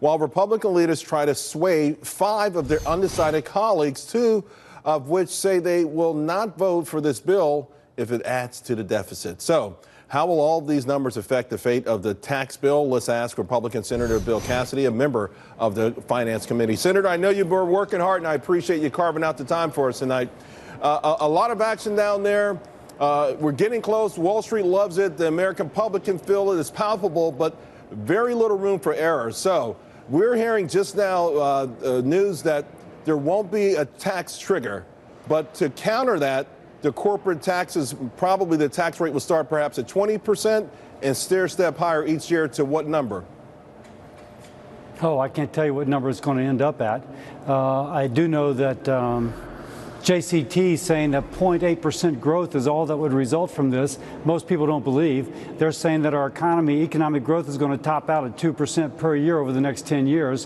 while Republican leaders try to sway 5 of their undecided colleagues, 2 of which say they will not vote for this bill if it adds to the deficit. So how will all these numbers affect the fate of the tax bill? Let's ask Republican Senator Bill Cassidy, a member of the Finance Committee. Senator, I know you've been working hard, and I appreciate you carving out the time for us tonight. A lot of action down there. We're getting close. Wall Street loves it. The American public can feel it. It's palpable, but very little room for error. So we're hearing just now news that there won't be a tax trigger. But to counter that, the corporate taxes, probably the tax rate will start perhaps at 20% and stair-step higher each year to what number? Oh, I can't tell you what number it's going to end up at. I do know that JCT saying that 0.8% growth is all that would result from this. Most people don't believe. They're saying that our economic growth is going to top out at 2% per year over the next 10 years.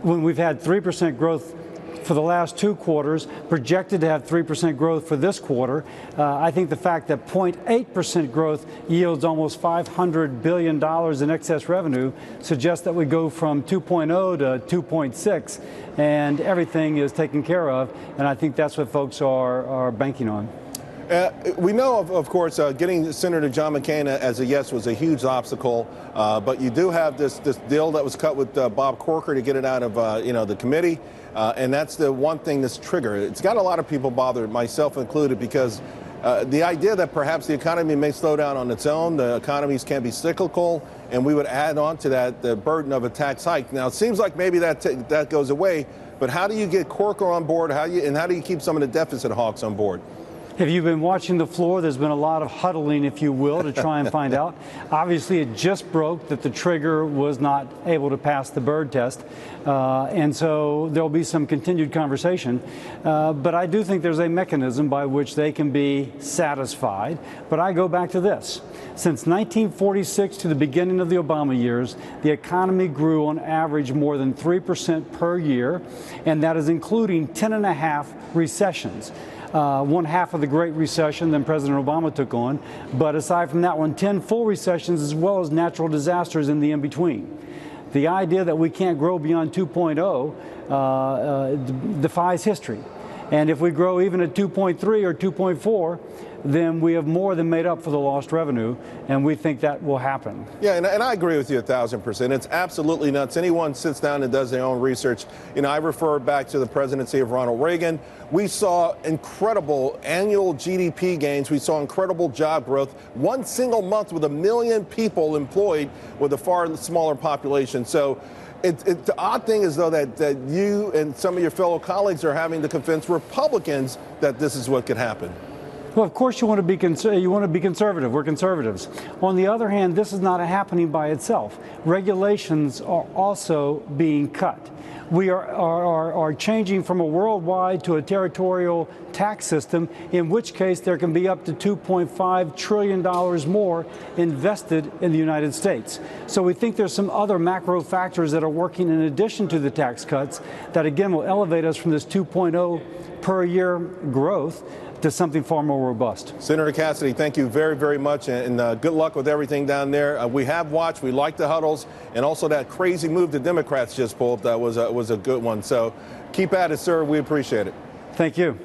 When we've had 3% growth for the last 2 quarters, projected to have 3% growth for this quarter. I think the fact that 0.8% growth yields almost $500 billion in excess revenue suggests that we go from 2.0 to 2.6, and everything is taken care of, and I think that's what folks are banking on. We know, of course, getting Senator John McCain as a yes was a huge obstacle, but you do have this deal that was cut with Bob Corker to get it out of the committee, and that's the one thing that's triggered. It's got a lot of people bothered, myself included, because the idea that perhaps the economy may slow down on its own, the economies can be cyclical, and we would add on to that the burden of a tax hike. Now, it seems like maybe that goes away, but how do you get Corker on board? How do you keep some of the deficit hawks on board? If you've been watching the floor, there's been a lot of huddling, if you will, to try and find out. Obviously, it just broke that the trigger was not able to pass the Byrd test, and so there'll be some continued conversation. But I do think there's a mechanism by which they can be satisfied. But I go back to this. Since 1946 to the beginning of the Obama years, the economy grew on average more than 3% per year, and that is including 10.5 recessions. 1/2 of the Great Recession that President Obama took on. But aside from that one, 10 full recessions as well as natural disasters in the in-between. The idea that we can't grow beyond 2.0 defies history. And if we grow even at 2.3 or 2.4, then we have more than made up for the lost revenue, and we think that will happen. Yeah, and I agree with you 1,000%. It's absolutely nuts. Anyone sits down and does their own research. I refer back to the presidency of Ronald Reagan. We saw incredible annual GDP gains. We saw incredible job growth. One single month with 1 million people employed with a far smaller population. So the odd thing is, though, that you and some of your fellow colleagues are having to convince Republicans that this is what could happen. Well, of course you want to be conservative. We're conservatives. On the other hand, this is not happening by itself. Regulations are also being cut. We are changing from a worldwide to a territorial tax system, in which case there can be up to $2.5 trillion more invested in the United States. So we think there's some other macro factors that are working in addition to the tax cuts that, again, will elevate us from this 2.0 per year growth to something far more robust. Senator Cassidy, thank you very, very much, and good luck with everything down there. We have watched, we like the huddles, and also that crazy move the Democrats just pulled. That was a good one. So keep at it, sir. We appreciate it. Thank you.